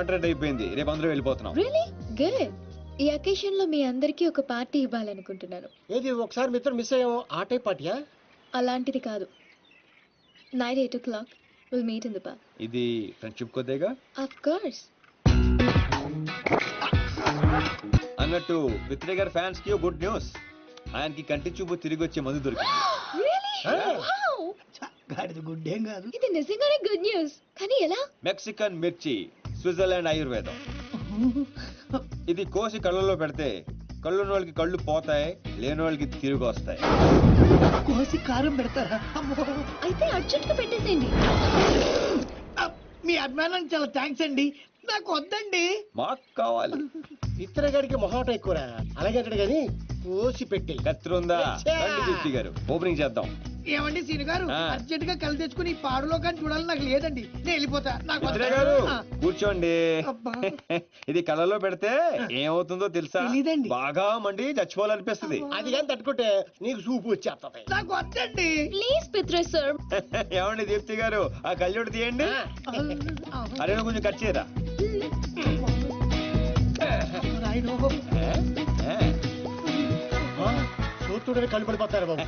Contract అయిపోయింది, రేపు అందరూ వెళ్ళిపోతున్నాం. Really good. ఈ అకేషన్ లో మీ అందరికీ ఒక పార్టీ ఇవ్వాలనుకుంటున్నాను. ఏది ఒకసారి మిత్రం మిస్ అయ్యాము, ఆ టైప్ పార్టీయా? అలాంటిది కాదు. Night 8 o'clock will meet in the bar. ఇది ఫ్రెండ్షిప్ కొద్దిగా ఆఫ్ కోర్స్. అన్నట్టు పిత్రే గారి ఫ్యాన్స్ కి గుడ్ న్యూస్. ఆయనకి కంటి చూపు తిరిగి వచ్చే మందు దొరికింది. గుడ్డేం కాదు. ఇది నిజంగానే గుడ్ న్యూస్. కానీ ఎలా? మెక్సికన్ మిర్చి, స్విట్జర్లాండ్ ఆయుర్వేదం. ఇది కోసి కళ్ళలో పెడితే కళ్ళున్న వాళ్ళకి కళ్ళు పోతాయి, లేని వాళ్ళకి తిరిగి వస్తాయి. కోసి కారం పెడతారా? అయితే అర్జెంట్ గా పెట్టేసేయండి. మీ అభిమానానికి చాలా థ్యాంక్స్ అండి. నాకు వద్దండి. మాకు కావాలి. ఇతర గడికి మొహాట ఎక్కువరా. అలాగే అక్కడ గాని కోసి పెట్టి కత్తిరుందా దీప్తి గారు, ఓపెనింగ్ చేద్దాం. ఏమండి సీను గారు, అర్జెంట్ గా కళ్ళు తెచ్చుకుని ఈ పాడులో కానీ చూడాలని నాకు లేదండి. నేను వెళ్ళిపోతా. పిత్రే గారు కూర్చోండి. ఇది కళ్ళలో పెడితే ఏమవుతుందో తెలుసా? బాగా మండి చచ్చిపోవాలనిపిస్తుంది. అది కానీ తట్టుకుంటే నీకు సూపు వచ్చేస్తుంది. నాకు వద్దండి ప్లీజ్ పిత్రే సార్. ఏమండి దీప్తి గారు, ఆ కళ్ళోడు తీయండి. అరే కొంచెం కట్ చేయరా. చూస్తుంటే కళ్ళు పడిపోతారు బాబు.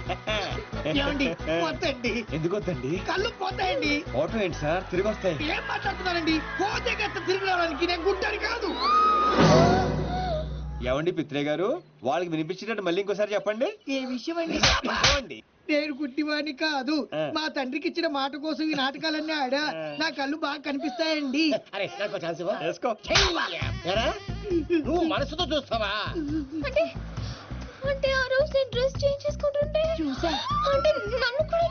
వద్దండి. ఎందుకు వద్దండి? కళ్ళు పోతాయండి. ఆటో ఏంటి సార్, తిరిగి వస్తాయి. ఏం మాట్లాడుతున్నారండి? పోతే గట్ట తిరిగి రావడానికి నేను గుడ్డని కాదు. ఏమండి పిత్రే గారు, వాళ్ళకి వినిపించినట్టు మళ్ళీ ఇంకోసారి చెప్పండి. ఏ విషయం అండి? నేను గుడ్డివాడిని కాదు. మా తండ్రికి ఇచ్చిన మాట కోసం ఈ నాటకాలన్నీ ఆడా. నా కళ్ళు బాగా కనిపిస్తాయండి. అరే నాకు ఛాన్స్ ఇవ్వు. వేసుకో. నువ్వు మనసుతో చూస్తావా? అంటే ఆ రోజు నేను డ్రెస్ చేంజ్ చేసుకుంటుంటే చూసా. అంటే నన్ను కూడా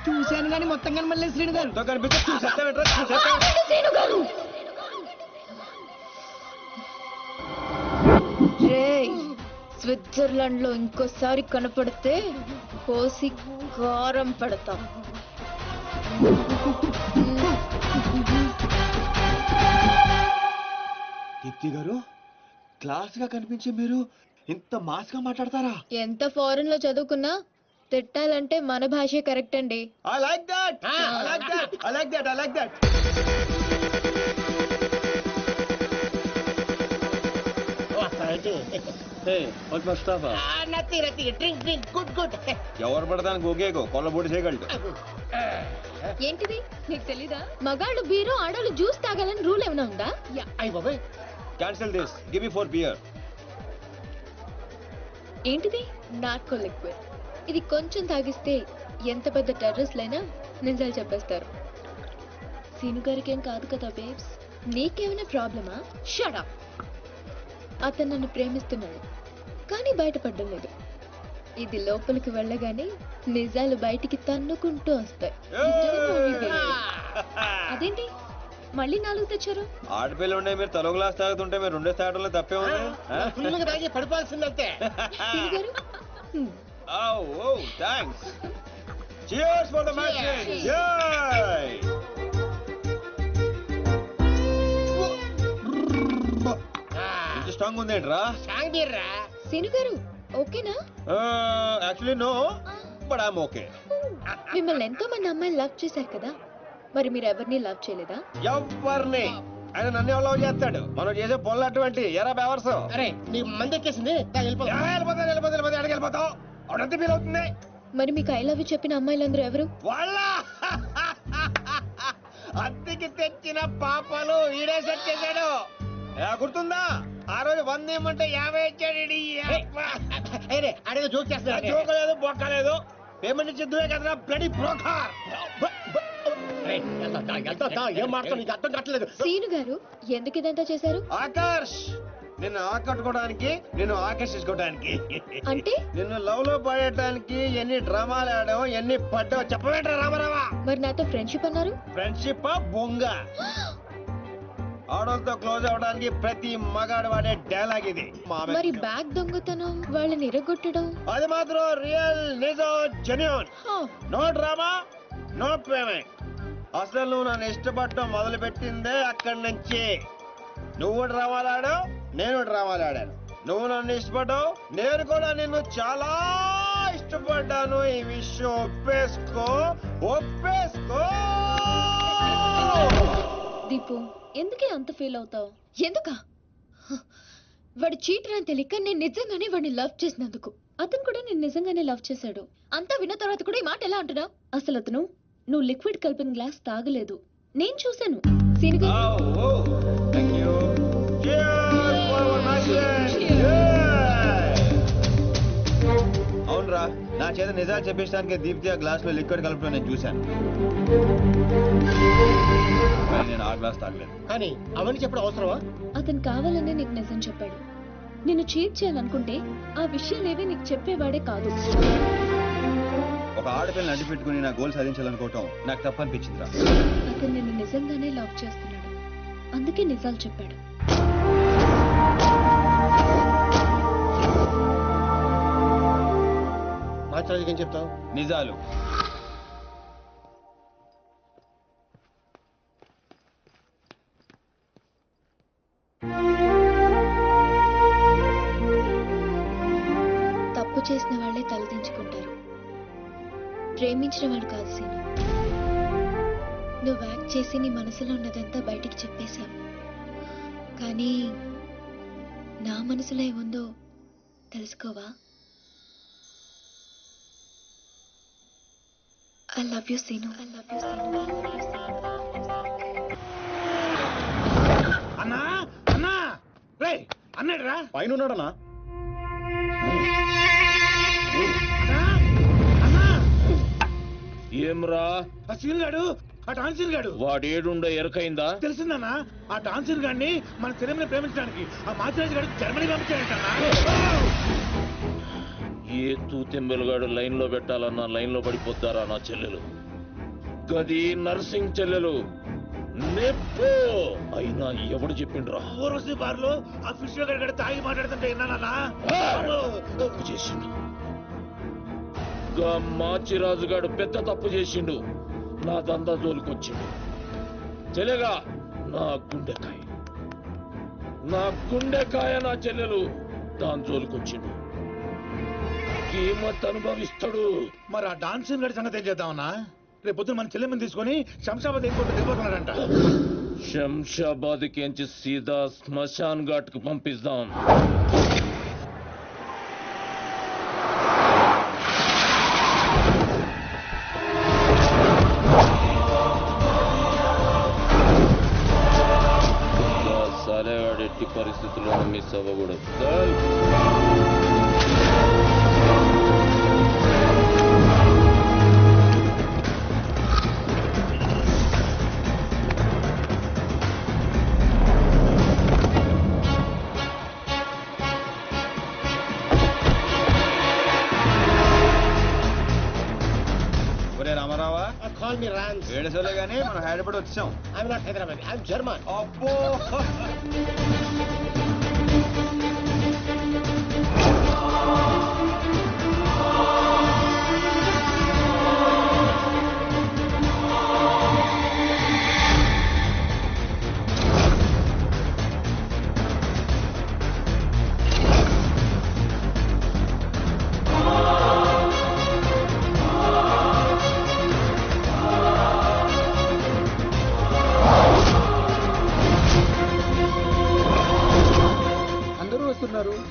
చూశాను కానీ మొత్తం కానీ మళ్ళీ శ్రీను గారు శ్రీను గారు. స్విట్జర్లాండ్ లో ఇంకోసారి కనపడితే కోసి కారం పెడతాం. దీప్తి గారు, క్లాస్ గా కనిపించే మీరు ఇంత మాస్ గా మాట్లాడతారా? ఎంత ఫారెన్ లో చదువుకున్నా తిట్టాలంటే మన భాషే కరెక్ట్ అండి. I like that. I like that. I like that. I like that. ఎవరు పడతాను గోగేగో కొల్లబొడి చేయగలడు. ఏంటిది నీకు తెలీదా? మగాళ్ళు బీరు, ఆడవాళ్ళు జ్యూస్ తాగాలని రూల్ ఏమైనా ఉందా? Cancel this. Give me 4 beer. ఏంటిది? Narco liquid. ఇది కొంచెం తాగిస్తే ఎంత పెద్ద టెర్రరిస్ట్లైనా నిజాలు చెప్పేస్తారు. సీను గారికి ఏం కాదు కదా బేబ్స్? నీకేమైనా ప్రాబ్లమా? Shut up. అతను నన్ను ప్రేమిస్తున్నాడు కానీ బయటపడడం లేదు. ఇది లోపలికి వెళ్ళగానే నిజాలు బయటికి తన్నుకుంటూ వస్తాయి. అదేంటి మళ్ళీ 4 తెచ్చారు? ఆడపిల్ల ఉండే మీరు తలో గ్లాస్ తాగుతుంటే మీరు 2 తాగడంలో తప్పే ఉంది. పడిపోవాల్సిందంతే. Thanks. Cheers for the match. Yay! ఇంత స్ట్రాంగ్ ఉందేంట్రా? సీను గారు ఓకేనా? Actually no, but I'm okay. మిమ్మల్ని ఎంతో మంది అమ్మాయిలు లవ్ చేశారు కదా, మరి మీరు ఎవరిని లవ్ చేయలేదా? ఎవరిని? ఆయన నన్ను ఎవరు లవ్ చేస్తాడు? మనం చేసే పనులు అటువంటి ఎరా బేవర్స్. అరే నీ మంది ఎక్కేసింది. వెళ్ళిపోతావు అవునంత ఫీల్ అవుతుంది. మరి మీకు ఐ లవ్ యూ చెప్పిన అమ్మాయిలందరూ ఎవరు? వాళ్ళ అద్దెకి తెచ్చిన పాపలు ఈడే సెట్ చేశాడు. గుర్తుందా? ఆ రోజు 100 ఇమ్మంటే 50 ఇచ్చాడు. అడిగి జోక్ చేస్తా. జోకలేదు బొక్కలేదు. పేమెంట్ ఇచ్చిద్దువే కదరా బ్లడీ బ్రోకర్. ఏం మాట్లాడు నీకు అర్థం కావట్లేదు. సీను గారు ఎందుకు ఇదంతా చేశారు? ఆకర్ష్, నిన్ను ఆకట్టుకోవడానికి, నిన్ను ఆకర్షించుకోవడానికి, అంటే నిన్ను లవ్ లో పడేయడానికి ఎన్ని డ్రామాలు ఆడావు, ఎన్ని పడ్డావు చెప్పవేంట్రా రామారావా? మరి నాతో ఫ్రెండ్షిప్ అన్నారు. ఫ్రెండ్షిప్ బొంగ. ఆడోళ్ళతో క్లోజ్ అవడానికి ప్రతి మగాడు వాడే డైలాగ్ ఇది. మరి బ్యాగ్ దొంగతనం, వాళ్ళని ఇరగొట్టడం, అది మాత్రం రియల్, నిజం, genuine. No drama, no payment. అసలు నువ్వు నన్ను ఇష్టపడటం మొదలు పెట్టిందే అక్కడి నుంచి. నువ్వు డ్రామాలు ఆడావు, నేను డ్రామాలు ఆడాను. నువ్వు నన్ను ఇష్టపడ్డావు, నేను కూడా నిన్ను చాలా ఇష్టపడ్డాను. ఈ విషయం ఒప్పేసుకో. దీపు ఎందుకే అంత ఫీల్ అవుతావు? ఎందుకా? వాడు చీటర్ అని తెలియక నేను నిజంగానే వాడిని లవ్ చేసినందుకు. అతను కూడా నేను నిజంగానే లవ్ చేశాడు. అంతా విన్న తర్వాత కూడా ఈ మాట ఎలా అంటున్నావు? అసలు అతను నువ్వు లిక్విడ్ కలిపిన గ్లాస్ తాగలేదు, నేను చూశాను. సీనుగా అవునరా, నా చేత నిజాలు చెప్పించడానికి దీప్తి ఆ గ్లాస్ లో లిక్విడ్ కలపడం నేను చూశాను. కానీ నేను ఆ గ్లాస్ తాగలేదు. కానీ అవన్నీ చెప్పడం అవసరమా? అతను కావాలనే నీకు నిజం చెప్పాడు. నిన్ను చీట్ చేయాలనుకుంటే ఆ విషయాలేవీ నీకు చెప్పేవాడే కాదు. ఒక ఆడపిల్లని అడ్డు పెట్టుకుని నా గోల్ సాధించాలనుకోవటం నాకు తప్పనిపించిందిరా. అతను నిన్ను నిజంగానే లవ్ చేస్తున్నాడు, అందుకే నిజాలు చెప్పాడు. మాట్లాడేది ఏం చెప్తావు? నిజాలు. తప్పు చేసిన వాళ్ళే తలదించుకుంటారు, ప్రేమించిన వాడు కాదు సీను. నువ్వు యాక్ట్ చేసి నీ మనసులో ఉన్నదంతా బయటికి చెప్పేశావు, కానీ నా మనసులో ఏముందో తెలుసుకోవా? I love you, Sinu. I love you, Sinu. అన్నా అన్నా రే అన్నాడురా పైన ఉన్నాడనా? అన్నా ఏమ్రా ఆ సీన్ గాడు, ఆ టాన్సీన్ గాడు వాడేడుండో ఎరకైందా? తెలిసిందన్నా, ఆ టాన్సీన్ గాడిని మన చెల్లెమ్మని ప్రేమించడానికి ఆ మాచిరాజు గాడు జర్మనీ పంపించాడంటన్నా. ఏ తూతెంబెలుగాడు లైన్ లో పెట్టాలన్నా లైన్ లో పడిపోతారా నా చెల్లెలు? గది నర్సింగ్ చెల్లెలు నెప్పు అయినా ఎవడు చెప్పిండ్రా? ఊర్వశి బార్లో ఆ ఫిష్ గాడు తాగి మాట్లాడుతుంటే విన్నానన్నా. తప్పు చేసిండు. మాచిరాజుగాడు పెద్ద తప్పు చేసిండు, నా దందా జోలికొచ్చిండు. చెల్లెగా నా గుండెకాయ, నా గుండెకాయ నా చెల్లెలు దాని జోలికొచ్చిండు. కీమత్ అనుభవిస్తాడు. మరి ఆ డాన్సీన్ గాడి సంగతి ఏం చేద్దామన్నా? రేపు పొద్దున మన చెల్లెమ్మని తీసుకొని శంషాబాద్ ఎయిర్పోర్ట్ దిగిపోతున్నాడంట. శంషాబాద్ కించి సీదా శ్మశాన్ ఘాట్ కు పంపిస్తాం. సాలేగాడు ఎట్టి పరిస్థితుల్లో మిస్ అవ్వకూడదు. రామారావా, కాల్ మీ రాన్స్. ఏడుసోలే గానీ మనం హైదరాబాద్ వచ్చాం. I'm not Hyderabad, I'm German. అబ్బో,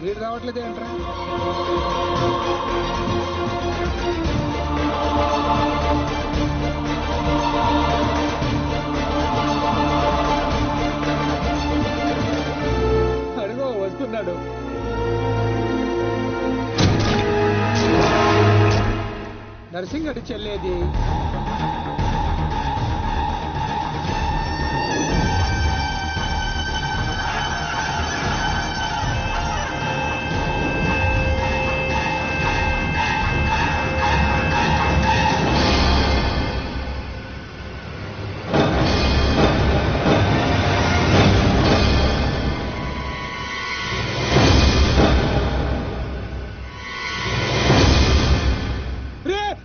వీడు రావట్లేదు ఏంట్రా? అడుగో వస్తున్నాడు. నర్సింగ్ అడి చెల్లేది.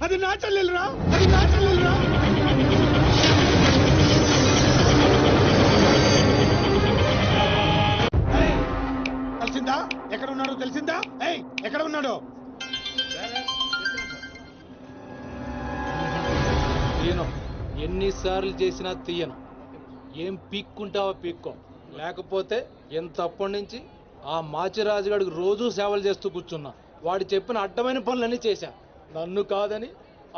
అది నా చెల్లెలురా, అది నా చెల్లెలురా. తెలిసిందా ఎక్కడ ఉన్నాడో? తెలిసిందా? ఎక్కడ ఉన్నాడో? తీయను, ఎన్నిసార్లు చేసినా తీయను. ఏం పీక్కుంటావో పీక్కో, లేకపోతే ఎంతప్పటి నుంచి ఆ మాచిరాజుగాడికి రోజూ సేవలు చేస్తూ కూర్చున్నా. వాడు చెప్పిన అడ్డమైన పనులన్నీ చేశా. నన్ను కాదని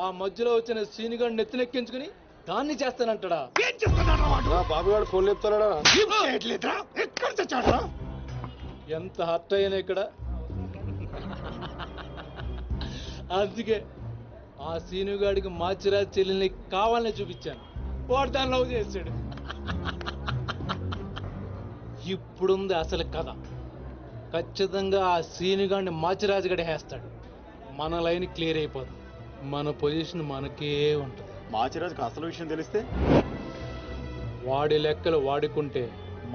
ఆ మధ్యలో వచ్చిన సీనిగాడిని నెత్తినెక్కించుకుని దాన్ని చేస్తానంటాడా? ఏం చేస్తున్నాడు వాడు? బాబుగాడు ఫోన్ లేపుతాడా? ఏం చేయట్లేదురా? ఎక్కడ తెచ్చాడురా? ఎంత హర్ట్ అయ్యాను ఇక్కడ. అందుకే ఆ సీనుగాడికి మాచిరాజు చెల్లెల్ని కావాలని చూపించాను. వాడు దాన్ని లవ్ చేశాడు. ఇప్పుడుంది అసలు కథ. ఖచ్చితంగా ఆ సీనుగాడిని మాచిరాజు గడి వేస్తాడు. మన లైన్ క్లియర్ అయిపోతుంది. మన పొజిషన్ మనకే ఉంటుంది. మాచిరాజుకి అసలు విషయం తెలిస్తే వాడి లెక్కలు వాడుకుంటే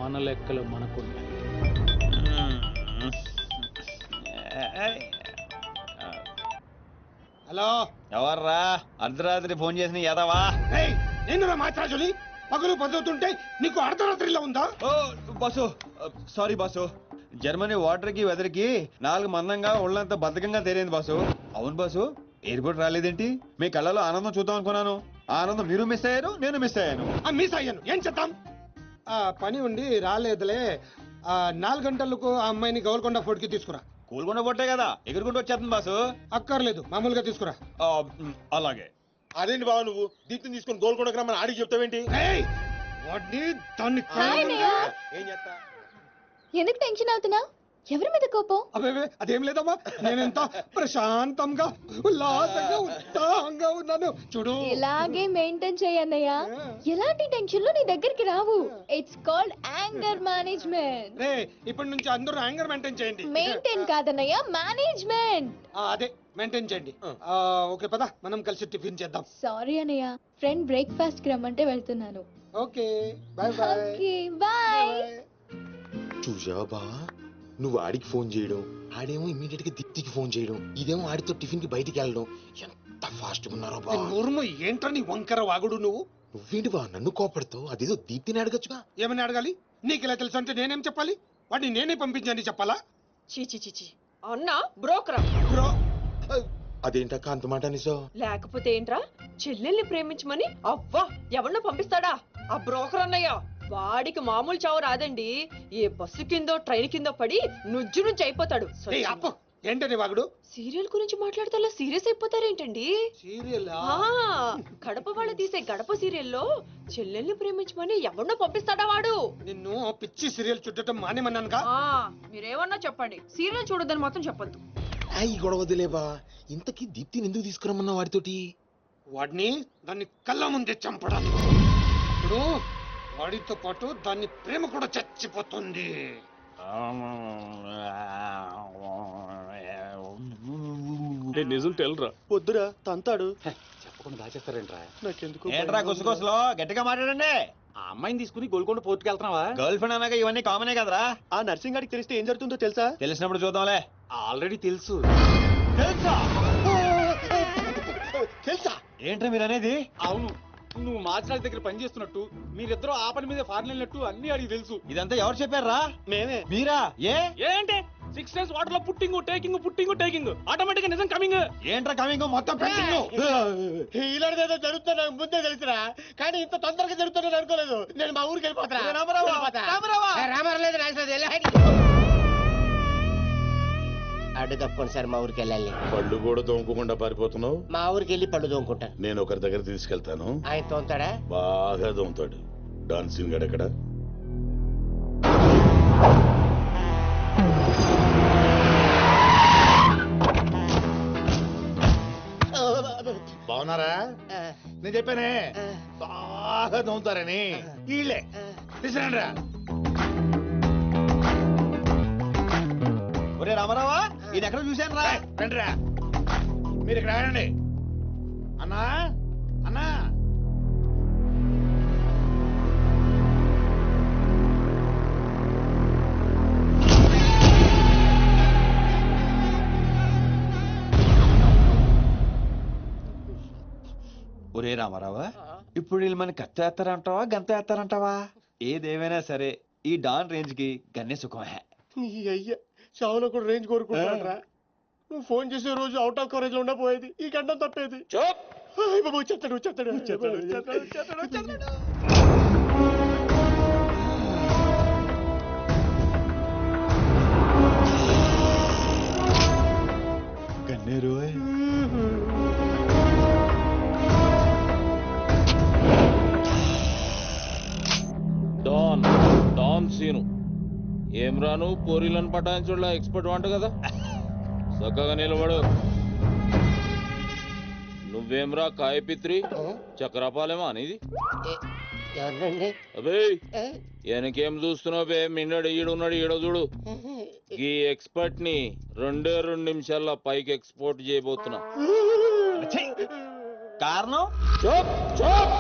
మన లెక్కలు మనకుంటాయి. హలో, ఎవర్రా అర్ధరాత్రి ఫోన్ చేసిన యాదవా? నేను మాట్లాడుని పగలు పదువుతుంటే నీకు అర్ధరాత్రిలో ఉందా? ఓ boss, sorry boss. Germany water కి వెదర్ కి 4 మందంగా ఒళ్ళంతా బద్ధకంగా తేలింది బాసు. అవును బాసు, ఎయిర్పోర్ట్ రాలేదేంటి? మీ కళ్ళలో ఆనందం చూద్దాం అనుకున్నాను. ఆ ఆనందం మీరు మిస్ అయ్యారు, నేను మిస్ అయ్యాను. మిస్ అయ్యాను, ఏం చేద్దాం? పని ఉండి రాలేదులే. 4 గంటలకు ఆ అమ్మాయిని గౌల్కొండ ఫోర్ట్ కి తీసుకురా. కూలుకుండా పొట్టే కదా ఎగురుకుంటూ వచ్చేస్తుంది బాసు. అక్కర్లేదు, మామూలుగా తీసుకురా. అలాగే. అదేంటి బాబు నువ్వు దీప్తిని తీసుకొని గోల్కొండకు రమ్మని ఆడికి చెప్తావేంటి? వాడిని దాన్ని హాయ్ అన్నయ్య. ఏం చేస్తా? ఎందుకు టెన్షన్ అవుతున్నా? ఎవరి మీద కోపం? అదే అదేం లేదమ్మా, నేనెంత ప్రశాంతంగా ఉల్లాసంగా ఉత్సాహంగా ఉన్నాను చూడు. ఇలాగే మెయింటైన్ చేయన్నయ్య. ఎలాంటి టెన్షన్లు నీ దగ్గరికి రావు. It's called anger management. రే, ఇప్పటి నుంచి అందరూ యాంగర్ మెయింటైన్ చేయండి. మెయింటైన్ కాదన్నయ్య, మేనేజ్మెంట్. అదే మెయింటైన్ చేయండి. ఓకే పద, మనం కలిసి టిఫిన్ చేద్దాం. సారీ అన్నయ్య, ఫ్రెండ్ బ్రేక్ఫాస్ట్ కి రమ్మంటే వెళ్తున్నాను. Okay bye bye. Okay bye. చూసావా బా, నువ్వు ఆడికి ఫోన్ చేయడం, ఆడేమో ఇమ్మీడియట్ గా దీప్తికి ఫోన్ చేయడం, ఇదేమో ఆడితో టిఫిన్ కి బయటికి వెళ్ళడం. ఎంత ఫాస్ట్ గా ఉన్నారో బా. నోరుము ఏంట్రా నీ వంకర వాగుడు నువ్వు? నువ్వేంటి బా నన్ను కోపడతావు? అదేదో దీప్తిని అడగచ్చుగా. ఏమని అడగాలి? నీకు ఇలా తెలుసు అంటే నేనేం చెప్పాలి? వాడిని నేనే పంపించండి చెప్పాలా? చీచి అన్నా బ్రోకరా? బ్రో, అదేంటక్క అంత మాట నిజం? లేకపోతే ఏంట్రా, చెల్లెల్ని ప్రేమించమని అవ్వా ఎవరినో పంపిస్తాడా ఆ బ్రోకర్ అన్నయ్య? వాడికి మామూలు చావు రాదండి. ఏ బస్సు కిందో ట్రైన్ కిందో పడి నుజ్జు నుంచి అయిపోతాడు. ఏయ్ అప్పు, ఏంటని వాగుడు? సీరియల్ గురించి మాట్లాడితే అలా సీరియస్ అయిపోతారేంటండి? సీరియల్ కడప వాళ్ళు తీసే గడప సీరియల్లో చెల్లెల్ని ప్రేమించమని ఎవరినో పంపిస్తాడా వాడు? నిన్ను పిచ్చి సీరియల్ చుట్టడం మానేమన్నానుగా. మీరేమన్నా చెప్పండి, సీరియల్ చూడదని మాత్రం చెప్పొద్దు. ఈ గొడవ వదిలేబా. ఇంతకీ దీప్తిని ఎందుకు తీసుకురమ్మన్నా వాడితోటి? వాడిని దాన్ని కళ్ళ ముందే చంపడానికి. ఇప్పుడు వాడితో పాటు దాన్ని ప్రేమ కూడా చచ్చిపోతుంది. నిజం తెలరా? వద్దురా, తంతాడు. చెప్పకుండా దాచేస్తారేంట్రా? నాకెందుకు ఏంట్రా గుసగుసలో గట్టిగా మాట్లాడండి. ఆ అమ్మాయిని తీసుకుని గోల్కొండ పోర్టుకి వెళ్తున్నావా? గర్ల్ ఫ్రెండ్ అనగా ఇవన్నీ కామనే కదరా. ఆ నర్సింగ్ గారికి తెలిస్తే ఏం జరుగుతుందో తెలుసా? తెలిసినప్పుడు చూద్దాంలే. ఆల్రెడీ తెలుసు. తెలుసా? తెలుసా? ఏంట్రా మీరు అనేది? అవును, నువ్వు మాచిరాజు దగ్గర పని చేస్తున్నట్టు, మీరిద్దరూ ఆ పని మీద ఫారెన్ వెళ్ళినట్టు అన్ని అడిగి తెలుసు. ఇదంతా ఎవరు చెప్పారా? మేమే. మీరా? ఏంటే 6 days వాటర్ లో పుట్టింగ్ టేకింగ్ ఆటోమేటిక్ గా నిజం కమింగ్. ఏంట్రా కమింగ్ మొత్తం పెండింగ్? ఇలాంటిదేదో జరుగుతుందో నాకు ముందే తెలుసురా, కానీ ఇంత తొందరగా జరుగుతుందని అనుకోలేదు. నేను మా ఊరికి వెళ్ళిపోతా. అడ్డు తప్పుకోండి సార్, మా ఊరికి వెళ్ళాలి. పళ్ళు కూడా తోముకోకుండా పారిపోతున్నావు. మా ఊరికి వెళ్ళి పళ్ళు తోముకుంటాను. నేను ఒకరి దగ్గర తీసుకెళ్తాను, ఆయన తోముతాడా? బాగా తోముతాడు. డాన్సింగ్ గడ ఎక్కడ? బాగున్నారా? నేను చెప్పానే బాగా తోముతారని. వీళ్ళే తీసుకురండి రా. ఒరే రామారావా, ఇది ఎక్కడ చూశాను రా. రండి రా, మీరు ఇక్కడ ఆగండి. అన్నా అన్నా, ఒరే రామారావా, ఇప్పుడు వీళ్ళు మన కత్తి వేస్తారంటావా గంత వేస్తారంటావా? ఏదేమైనా సరే ఈ డాన్ రేంజ్ కి గన్నే సుఖమే. నీ అయ్యా చావులో కూడా రేంజ్ కోరుకుంటారా? నువ్వు ఫోన్ చేసే రోజు అవుట్ ఆఫ్ కవరేజ్ లో ఉండబోయేది, ఈ గంట తప్పేది. చెప్తాడు. ఏమ్రాను పోరీలను పటాయించడంలో ఎక్స్పర్ట్ వంట కదా చక్కగా నిలబడు. నువ్వేమ్రా కాయపిత్రి చక్రపాలేమా అనేది? ఎవరండి? అబే వెనకేం చూస్తున్నావు బే? మిన్నడు ఈడున్నాడు, ఈడ చూడు. ఈ ఎక్స్పర్ట్ ని 2 నిమిషాల్లో పైకి ఎక్స్పోర్ట్ చేయబోతున్నా. కారణం చూప్ చూప్.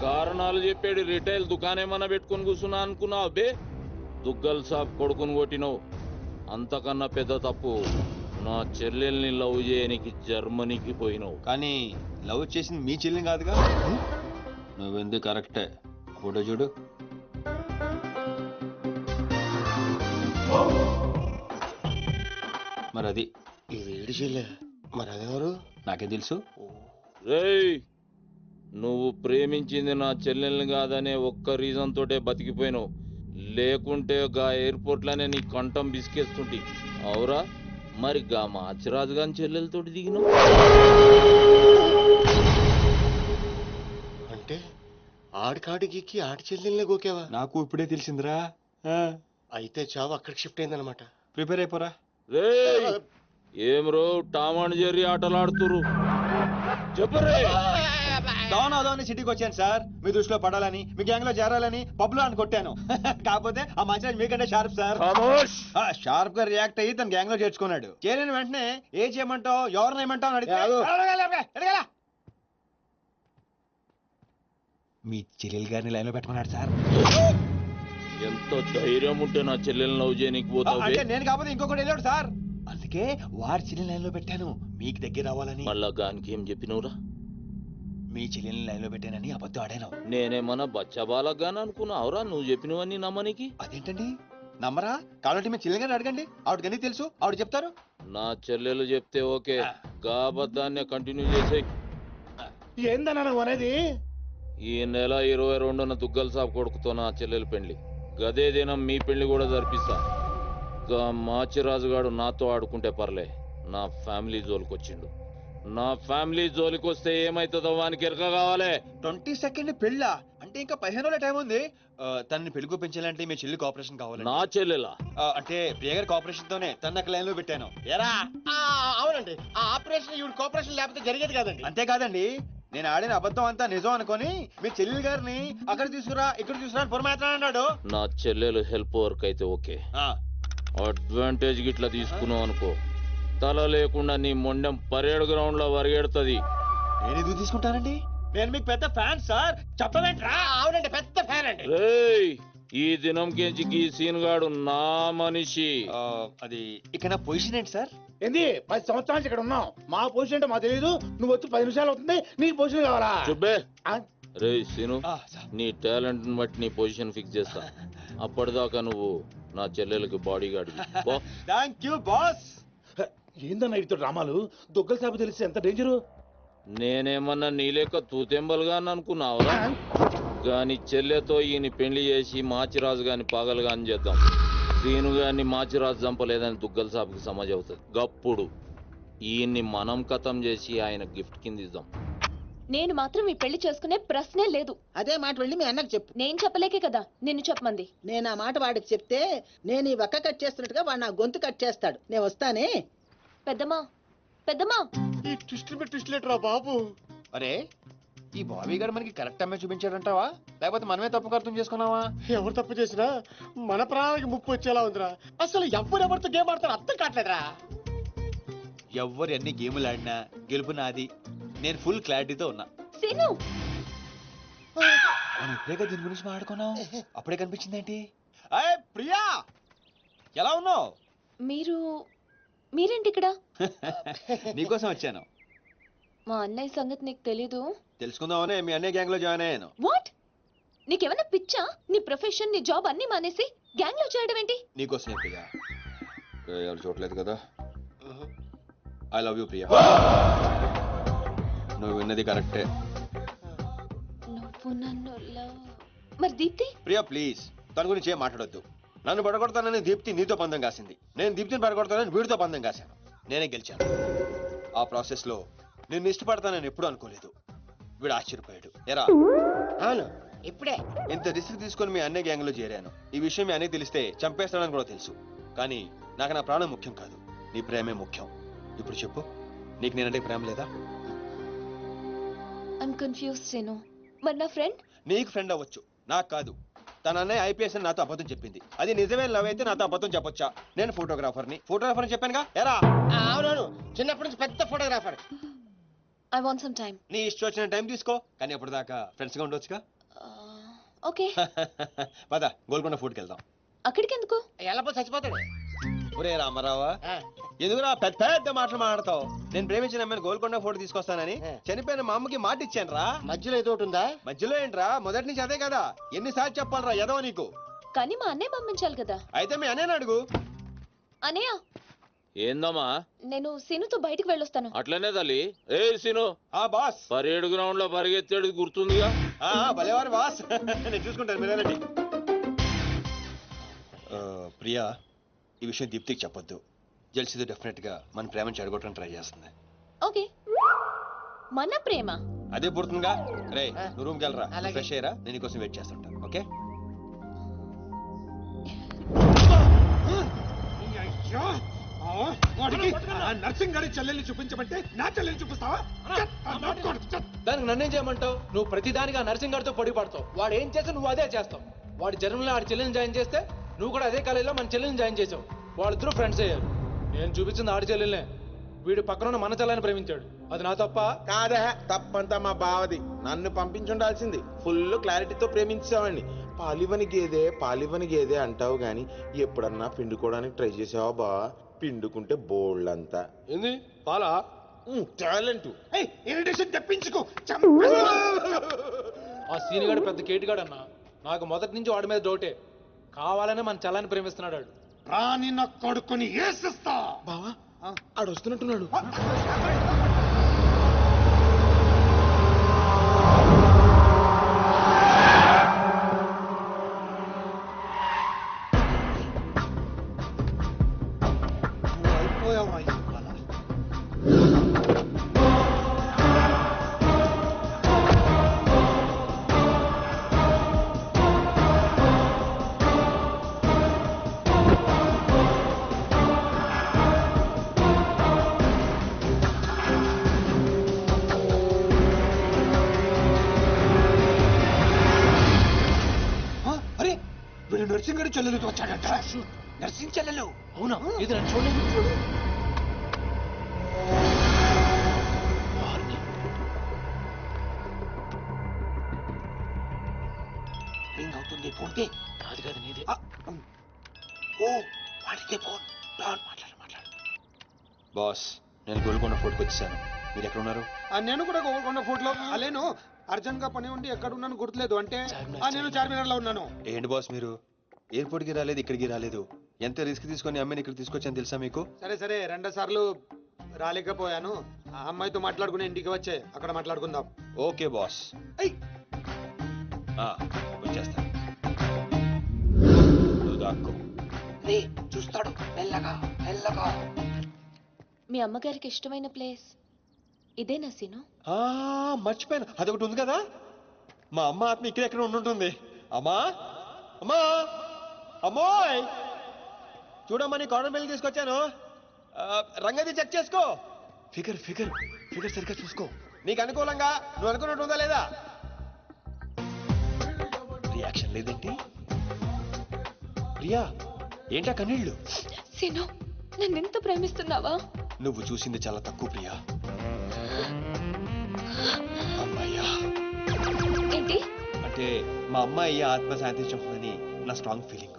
కారణాలు చెప్పాడు. రిటైల్ దుకాణం పెట్టుకుని కూర్చున్నా అనుకున్నావు బే? దుగ్గల్ సాబ్ కొడుకుని కొట్టినావు. అంతకన్నా పెద్ద తప్పు నా చెల్లెల్ని లవ్ చేయడానికి జర్మనీకి పోయినావు. కానీ లవ్ చేసింది మీ చెల్లిని కాదుగా. నువ్వెందుకు కరెక్టే. ఫోటో చూడు. మరి అది ఈ వేడి చెల్లె మరి అదెవరు? నాకే తెలుసు. రేయ్, నువ్వు ప్రేమించింది నా చెల్లెల్ని కాదనే ఒక్క రీజన్ తోటే బతికిపోయినావు. లేకుంటే గా ఎయిర్పోర్ట్ లోనే నీ కంఠం బిసికేస్తుంటి. అవురా? మరి గా మాచిరాజు గాని చెల్లెలతోటి దిగినావు. అంటే ఆడికాడికి ఆడి చెల్లెల్నే గోకేవా? నాకు ఇప్పుడే తెలిసిందిరా. అయితే చావు అక్కడికి షిఫ్ట్ అయిందనమాట. ప్రిపేర్ అయిపోరా. రేయ్, ఏం రో టామ్ అండ్ జెర్రీ ఆటలాడుతురు? చెప్పరే. దాని సిటీకి వచ్చాను సార్, మీ దృష్టిలో పడాలని, మీ గ్యాంగ్ లో చేరాలని పబ్ లో అని కొట్టాను. కాకపోతే ఆ మంచి మీకంటే షార్ప్ సార్. షార్ప్ గా రియాక్ట్ అయ్యి తన గ్యాంగ్ లో చేర్చుకున్నాడు. చేరిన వెంటనే ఏం చేయమంటావు, ఎవరిని ఏమంటావు అని అడిగితే మీ చెల్లెలు గారిని లైన్ లో పెట్టమన్నాడు సార్. ఎంత ధైర్యం ఉంటే నా చెల్లెల్ని లవ్ చేయనీకి పోతావు? అంటే నేను కాకపోతే ఇంకొకటి వెళ్ళాడు సార్. అందుకే వారి చెల్లెని లైన్ లో పెట్టాను, మీకు దగ్గర రావాలని. మళ్ళా గానికి ఏం చెప్పినవురా? మీ చెల్లెల్ని లైన్ లో పెట్టానని అబద్ధం ఆడాను. నేనేమన్నా బచ్చబాలగాని అనుకున్నావురా నువ్వు చెప్పినవన్నీ నమ్మనికి? అదేంటండి నమ్మరా? కావాలంటే మీ చెల్లెలు గారిని అడగండి, ఆవిడకి తెలుసు, ఆవిడ చెప్తారు. నా చెల్లెలు చెప్తే ఓకే, గా అబద్ధాన్ని కంటిన్యూ చేసే. ఏందన్నా నువ్వు అనేది? ఈ నెల 22న దుగ్గల్ సాబ్ కొడుకుతో నా చెల్లెలు పెళ్లి. గదే దినం మీ పెళ్లి కూడా జరిపిస్తా. గా మాచిరాజుగాడు నాతో ఆడుకుంటే పర్లే, నా ఫ్యామిలీ జోలికొచ్చిండు. నా ఫ్యామిలీ జోలికొస్తే ఏమైతుందో వానికి ఎరక కావాలి. 22nd పెళ్ళా? అంటే ఇంకా 15 రోజుల టైం ఉంది. తనని పెళ్లి పెంచాలంటే మీ చెల్లి కోఆపరేషన్ కావాలి. నా చెల్లెలా? అంటే ప్రియ గారి కోఆపరేషన్ తోనే తన లైన్ లో పెట్టాను. ఎరా అవునండి, ఆ ఆపరేషన్ ఈవిడ కోఆపరేషన్ లేకపోతే జరిగేది కాదండి. అంతేకాదండి, నేను ఆడిన అబద్ధం అంతా నిజం అనుకొని మీ చెల్లెలు గారిని అక్కడ తీసుకురా ఇక్కడ తీసుకురా అని పొరమాత్రం అన్నాడు. నా చెల్లెలు హెల్ప్ వర్క్ అయితే ఓకే, అడ్వాంటేజ్ గిట్లా తీసుకున్నావు అనుకో, తల లేకుండా నీ మొండెం పరేడ్ గ్రౌండ్ లో వరిగెడుతుంది. నేను ఎందుకు తీసుకుంటానండి? నేను మీకు పెద్ద ఫ్యాన్ సార్. చెప్పలేంట్రా? అవునండి, పెద్ద ఫ్యాన్ అండి. రేయ్, ఈ దినం కెంచి ఈ సీన్ గాడు నా మనిషి. అది ఇక నా పొజిషన్ ఏంటి సార్? ఏంది 10 సంవత్సరాల నుంచి ఇక్కడ ఉన్నావు. మా పొజిషన్ అంటే మాకు తెలియదు. నువ్వు వచ్చి 10 నిమిషాలు అవుతుంది, నీకు పొజిషన్ కావాలా? చుబ్బే. రేయ్ సీను, నీ టాలెంట్ బట్టి నీ పొజిషన్ ఫిక్స్ చేస్తా. అప్పటిదాకా నువ్వు నా చెల్లెలకి body guard. Thank you boss. ఏందన్నా ఇటు డ్రామాలు? దుగ్గల సాబు తెలిసి ఎంత డేంజరు? నేనేమన్నా నీ లెక్క తూతెంబలుగా అనుకున్నావురా? గాని చెల్లెతో ఈయన పెళ్లి చేసి మాచిరాజు గాని పాగలు గాని చేద్దాం. సీను గాని మాచిరాజు చంపలేదని దుగ్గల సాబుకి సమాజ్ అవుతుంది. గప్పుడు ఈయన్ని మనం కథం చేసి ఆయన గిఫ్ట్ కింద ఇద్దాం. నేను మాత్రం ఈ పెళ్లి చేసుకునే ప్రశ్నే లేదు. అదే మాట వెళ్ళి మీ అన్నకు చెప్పు. నేను చెప్పలేకే కదా నిన్ను చెప్పమంది. నేను ఆ మాట వాడికి చెప్తే నేను ఈ వక్క కట్ చేస్తున్నట్టుగా వాడు నా గొంతు కట్ చేస్తాడు. నేను వస్తానే. పెద్దమ్మా పెద్దమ్మా, ఈ ట్విస్ట్ లేటరా బాబు. అరే, ఈ బాబీ గారు మనకి కరెక్ట్ అమ్మాయి చూపించాడంటావా, లేకపోతే మనమే తప్పుగా అర్థం చేసుకున్నావా? ఎవరు తప్పు చేసినా మన ప్రాణానికి ముప్పు వచ్చేలా ఉందిరా. అసలు ఎవరెవరితో గేమ్ ఆడతారు అర్థం కావట్లేదురా. ఎవరు ఎన్ని గేములు ఆడినా గెలుపు నాది. నేను ఫుల్ క్లారిటీతో ఉన్నా. సీను, మనం ఇప్పుడే దీని గురించి మాట్లాడుకున్నాం, అప్పుడే కనిపించింది ఏంటి? అయ్యే ప్రియా, ఎలా ఉన్నావు? మీరేంటి ఇక్కడ? నీకోసం వచ్చాను. మా అన్నయ్య సంగతి నీకు తెలీదు. తెలుసుకుందామనే మీ అన్నయ్య గ్యాంగ్ లో జాయిన్ అయ్యాను. వాట్? నీకేమైనా పిచ్చా? నీ ప్రొఫెషన్ నీ జాబ్ అన్ని మానేసి గ్యాంగ్ లో చేయడం ఏంటి? నీకోసమే ప్రియా. ఎవరు చూడలేదు కదా. I love you Priya. నువ్వు విన్నది కరెక్టే. నువ్వు నన్ను మరి దీప్తి? ప్రియా ప్లీజ్, తన గురించి ఏం మాట్లాడొద్దు. నన్ను పడగొడతానని దీప్తి నీతో పందెం కాసింది. నేను దీప్తిని పడగొడతానని వీడితో పందెం కాశాను. నేనే గెలిచాను. ఆ ప్రాసెస్ లో నిన్ను ఇష్టపడతానని ఎప్పుడు అనుకోలేదు. వీడు ఆశ్చర్యపోయాడు. ఎరా? అవును, ఇప్పుడే. ఇంత రిస్క్ తీసుకొని మీ అన్నయ్య గ్యాంగ్ లో చేరాను. ఈ విషయం మీ అన్నయ్య తెలిస్తే చంపేస్తాడని కూడా తెలుసు. కానీ నాకు నా ప్రాణం ముఖ్యం కాదు, నీ ప్రేమే ముఖ్యం. ఇప్పుడు చెప్పు, నీకు నేనంటే ప్రేమ లేదా? I'm confuse Seenu. మరి నా ఫ్రెండ్? నీకు ఫ్రెండ్ అవ్వచ్చు, నాకు కాదు. తన అన్నయ్య ఐపీఎస్ అని నాతో అబద్ధం చెప్పింది. అది నిజమే లవ్ అయితే నాతో అబద్ధం చెప్పొచ్చా? నేను ఫోటోగ్రాఫర్ని చెప్పానుగా. ఎరా? అవునవును, చిన్నప్పటి నుంచి పెద్ద photographer. I want some time. నీ ఇష్టం వచ్చిన టైం తీసుకో, కానీ అప్పుడు దాకా ఫ్రెండ్స్ గా ఉండొచ్చుగా. ఓకే. పద గోల్కొండ ఫుడ్కి వెళ్దాం. అక్కడికి ఎందుకు? ఎలా చచ్చిపోతాడు. ఒరే రామారావా, ఎందుకురా పెద్ద పెద్ద మాటలు మాట్లాడతావు? నేను ప్రేమించిన అమ్మాయిని గోల్కొండ ఫోటో తీసుకొస్తానని చనిపోయిన మా అమ్మకి మాట ఇచ్చాను రా. మధ్యలో ఏదో ఒకటి ఉందా? మధ్యలో ఏంట్రా, మొదటి నుంచి అదే కదా. ఎన్నిసార్లు చెప్పాలరా ఎదవ నీకు? కానీ మా అన్నయ్య పంపించాలి కదా. అయితే మీ అన్నయ్యని అడుగు. అన్నయ్య, ఏందమ్మా? నేను సీనుతో బయటికి వెళ్ళొస్తాను. అట్లనే తల్లి. ఏ సీను, ఆ బాస్ పరేడ్ గ్రౌండ్ లో పరిగెత్తేది గుర్తుందిగా? భలేవారు బాస్. నేను చూసుకుంటాను, మీరేనండి. ప్రియా, ఈ విషయం దీప్తికి చెప్పొద్దు. జెల్సీతో డెఫినెట్ గా మన ప్రేమను చెడగొట్టడం ట్రై చేస్తుంది. ఓకే. మన ప్రేమ అదే పుడుతుందిగా. రే, నువ్వు రూమ్కి వెళ్ళరా, ఫ్రెష్ అయ్యరా, నేను నీకోసం వెయిట్ చేస్తుంటా. ఓకే? నర్సింగ్ గారి చెల్లెల్ని చూపించమంటే నా చెల్లెల్ని చూపిస్తావా? దానికి నన్నేం చేయమంటావు? నువ్వు ప్రతిదానికి ఆ నర్సింగ్ గారితో పొడి పడతావు. వాడు ఏం చేస్తే నువ్వు అదే చేస్తావు. వాడి జన్మలో ఆడి చెల్లెని జాయిన్ చేస్తే నువ్వు కూడా అదే కాలేజీలో మన చెల్లెని జాయిన్ చేసావు. వాళ్ళిద్దరూ ఫ్రెండ్స్ అయ్యారు. నేను చూపించింది ఆడి చెల్లెలనే. వీడు పక్కన మన చెల్లని ప్రేమించాడు. అది నా తప్ప కాదా? తప్పంతా మా బావది. నన్ను పంపించుండాల్సింది. ఫుల్ క్లారిటీతో ప్రేమించావండి. పాలివని గేదే అంటావు గాని ఎప్పుడన్నా పిండుకోవడానికి ట్రై చేసావా బా? పిండుకుంటే బోల్డంతా. ఏంది పాలా? టాలెంట్. ఇరిటేషన్ తెప్పించుకో. ఆ సీనిగాడు పెద్ద కేటుగాడు అన్న. నాకు మొదటి నుంచి వాడి మీద డౌటే. కావాలనే మన చల్లని ప్రేమిస్తున్నాడు వాడు. రాని నా కొడుకుని ఏసిస్తా. బావా ఆడు వస్తున్నట్టున్నాడు. నర్సింగ్ గారి చెల్లెలు వచ్చాడట. నర్సింగ్ చెల్లెలు? అవునా? ఇది నన్ను చూడలేదు. చూడు. రింగ్ అవుతుంది. ఫోన్కి కాదు కాదు నీదే. ఓ వాడితే ఫోన్. మాట్లాడు. బాస్, నేను గోల్కొండ ఫోర్ట్కి వచ్చాను. మీరు ఎక్కడ ఉన్నారు? నేను కూడా గోల్కొండ ఫోర్ట్లో అలేను. అర్జెంట్ గా పని ఉండి ఎక్కడ ఉన్నాను గుర్తులేదు. అంటే నేను చార్మినార్ లో ఉన్నాను. ఏంటి బాస్ మీరు ఎయిర్పోర్ట్ కి రాలేదు, ఇక్కడికి రాలేదు? ఎంత రిస్క్ తీసుకొని అమ్మాయిని ఇక్కడ తీసుకొచ్చాను తెలుసా మీకు? సరే 2 సార్లు రాలేకపోయాను. ఆ అమ్మాయితో మాట్లాడుకుని ఇంటికి వచ్చే అక్కడ మాట్లాడుకుందాం. ఓకే బాస్, వచ్చేస్తా. నువ్వు దాక్కో. చూస్తాడు మెల్లగా. మీ అమ్మగారికి ఇష్టమైన ప్లేస్ ఇదేనా సీను? మర్చిపోయాను, అదొకటి ఉంది కదా. మా అమ్మ ఆత్మ ఇక్కడ ఎక్కడ ఉండుంటుంది. అమ్మా అమ్మోయ్, చూడమ్మా, నీ కాటన్ బిల్ తీసుకొచ్చాను. రంగది చెక్ చేసుకో. ఫిగర్ సరిగ్గా చూసుకో. నీకు అనుకూలంగా నువ్వు అనుకున్నట్టు ఉందా లేదా? రియాక్షన్ లేదేంటి? ప్రియా, ఏంటా కన్నీళ్ళు? సీను, నన్నెంత ప్రేమిస్తున్నావా? నువ్వు చూసింది చాలా తక్కువ ప్రియా. అమ్మాయ్యా ఏంటి అంటే మా అమ్మాయి ఆత్మ శాంతించుకుందని నా స్ట్రాంగ్ ఫీలింగ్.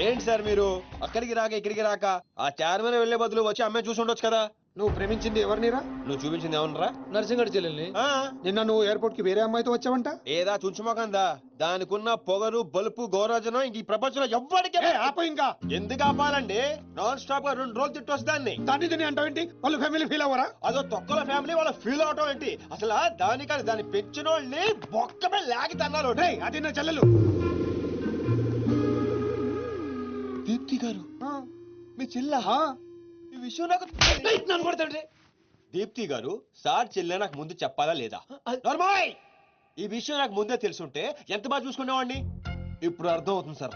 ఏంటి సార్ మీరు అక్కడికి రాక ఇక్కడికి రాక ఆ చార్మినార్ వెళ్లే బదులు వచ్చి అమ్మాయి చూసి ఉండొచ్చు కదా. నువ్వు ప్రేమించింది ఎవరినిరా? నువ్వు చూపించింది ఏమన్నారా? నర్సింగడి చెల్లెల్ని. నిన్న నువ్వు ఎయిర్పోర్ట్ కి వేరే అమ్మాయితో వచ్చావంట. ఏదా చుంచుమోకందా, దానికున్న పొగరు బలుపు గౌరవజనం ఇంక ఈ ప్రపంచంలో ఎవ్వడికి ఆప ఇంకా ఎందుకు ఆపాలండి? నాన్ స్టాప్ గా 2 రోజులు తిట్టొచ్చు దాన్ని. దాన్ని తిని అంటావేంటి? వాళ్ళ ఫ్యామిలీ ఫీల్ అవ్వరా? అదో తొక్కల ఫ్యామిలీ వాళ్ళ ఫీల్ అవటం ఏంటి? అసలు దానికని దాన్ని పెంచిన వాళ్ళని బొక్కమే లాగి తన్నారు. అది నా చెల్లెలు. దీప్తి గారు మీ చెల్ల ఈ విషయం నాకు నన్ను కొడతాండి. దీప్తి గారు సార్ చెల్లె నాకు ముందు చెప్పాలా లేదా? నార్మల్ ఈ విషయం నాకు ముందే తెలుసుంటే ఎంత బాగా చూసుకునేవాడిని. ఇప్పుడు అర్థం అవుతుంది సార్.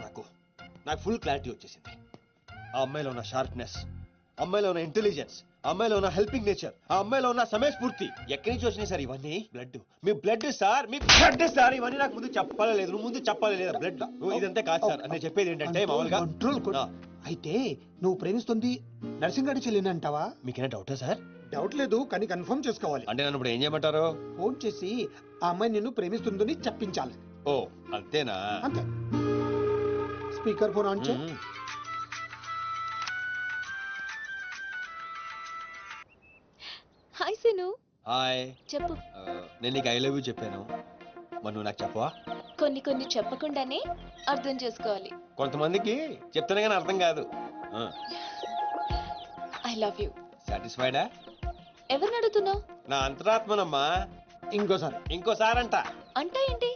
నాకు ఫుల్ క్లారిటీ వచ్చేసింది. ఆ అమ్మాయిలో ఉన్న షార్ప్నెస్, అమ్మాయిలో ఉన్న ఇంటెలిజెన్స్, అమ్మాయిలో ఉన్న హెల్పింగ్ నేచర్, ఆ అమ్మాయిలో ఉన్న సమయస్ఫూర్తి ఎక్కడి నుంచి వచ్చినాయి సార్ ఇవన్నీ? బ్లడ్, మీ బ్లడ్ సార్, మీ బ్లడ్ సార్. ఇవన్నీ నాకు ముందు చెప్పాలా లేదు? నువ్వు ముందు చెప్పాలా లేదా? బ్లడ్ ఇదంతా కాదు సార్. నేను చెప్పేది ఏంటంటే మామూలుగా అయితే నువ్వు ప్రేమిస్తుంది నర్సింగడి చెల్లిని అంటావా? మీకేనా డౌటా సార్? డౌట్ లేదు, కానీ కన్ఫర్మ్ చేసుకోవాలి. అంటే నన్ను ఇప్పుడు ఏం చేయమంటారు? ఫోన్ చేసి ఆ అమ్మాయి నిన్ను ప్రేమిస్తుందని చెప్పించాలి. ఓ అంతేనా? అంతే. స్పీకర్ ఫోన్ ఆన్ చేయి. హాయ్ సీను. హాయ్. చెప్పు. నేను నీకు ఐ లవ్ యూ చెప్పాను, మరి నువ్వు నాకు చెప్పవా? కొన్ని చెప్పకుండానే అర్థం చేసుకోవాలి. కొంతమందికి చెప్తానే కానీ అర్థం కాదు. I love you. సాటిస్ఫైడా? ఎవరిని అడుగుతున్నావు? నా అంతరాత్మనమ్మా. ఇంకోసారి అంట. అంటే ఏంటి?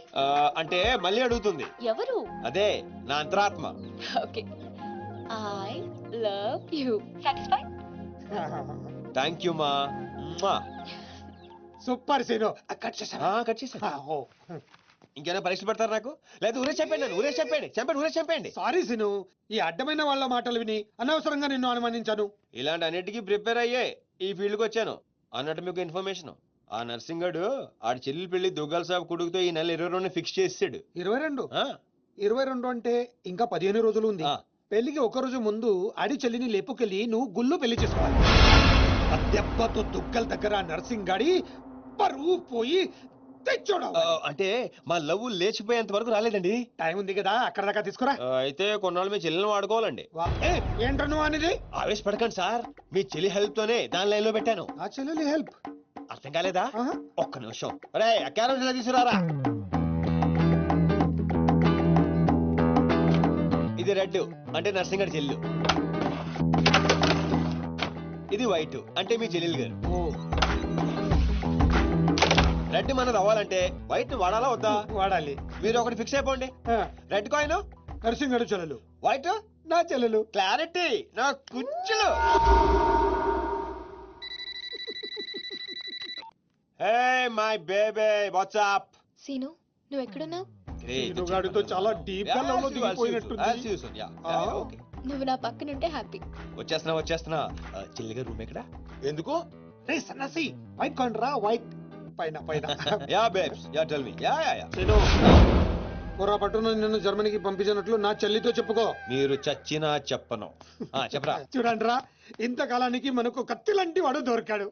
అంటే మళ్ళీ అడుగుతుంది. ఎవరు? అదే నా అంతరాత్మ. Okay. I love you. Satisfied? Thank you మా. Super scene. కట్ చేసా. ఇంకేమైనా పరీక్ష పెడతారు నాకు? లేదు ఊరే చెప్పండి. ఊరే చెప్పండి. సారీ సీను, ఈ అడ్డమైన వాళ్ళ మాటలు విని అనవసరంగా నిన్ను అనుమానించాను. ఇలాంటి అన్నిటికీ ప్రిపేర్ అయ్యే ఈ ఫీల్డ్ కి వచ్చాను. అన్నట్టు మీకు ఇన్ఫర్మేషన్, ఆ నర్సింగడు ఆడి చెల్లెలు పెళ్లి దుగ్గాల సాబ్ కొడుకుతో ఈ నెల 22 ఫిక్స్ చేసాడు. 22 అంటే ఇంకా 15 రోజులు ఉంది. పెళ్లికి ఒక రోజు ముందు ఆడి చెల్లిని లేపుకెళ్ళి నువ్వు గుళ్ళు పెళ్లి చేసుకోవాలి. దెబ్బతో దుగ్గల దగ్గర నర్సింగ్ గాడి పరువు పోయి తెచ్చోడు. అంటే మా లవ్ లేచిపోయేంత వరకు రాలేదండి. టైం ఉంది కదా, అక్కడ దాకా తీసుకురా. అయితే కొన్నాళ్ళు మీ చెల్లెలను వాడుకోవాలండి. ఏంట్రా నువ్వు అనేది? ఆవేశపడకండి సార్, మీ చెల్లి హెల్ప్ తోనే దాని లైన్ లో పెట్టాను. ఆ చెల్లెలి హెల్ప్ అర్థం కాలేదా? ఒక్క నిమిషం. అరే క్యారెట్ తీసుకురారా. ఇది రెడ్ అంటే నర్సింగడి చెల్లు, ఇది వైట్ అంటే మీ చెల్లెలు గారు. రెడ్ మనది అవ్వాలంటే వైట్ వాడాలా వద్దా? వాడాలి. మీరు ఒకటి ఫిక్స్ అయిపోండి. రెడ్ కాయిన్ నర్సింగడి చెల్లెలు, వైట్ నా చెల్లెలు. క్లారిటీ నా కుచ్చులు. Hey my baby, what's up? Seenu, నువ్వు ఎక్కడున్నావు? గాడితో చాలా డీప్ గా లవ్ లో దిగిపోయినట్టుంది. నువ్వు నా పక్కనుంటే హ్యాపీ. వచ్చేస్తున్నా. చెల్లిగా రూమ్ ఎక్కడ? ఎందుకు? రే సన్నసి, వైట్ కాండ్రా, వైట్ పైన. Yeah babes, yeah tell me. Yeah. పొరా పట్టున నిన్ను జర్మనీకి పంపించినట్లు నా చెల్లితో చెప్పుకో. మీరు చచ్చినా చెప్పను. చెప్పరా. చూడండి రా, ఇంతకాలానికి మనకు కత్తి లాంటి వాడు దొరికాడు.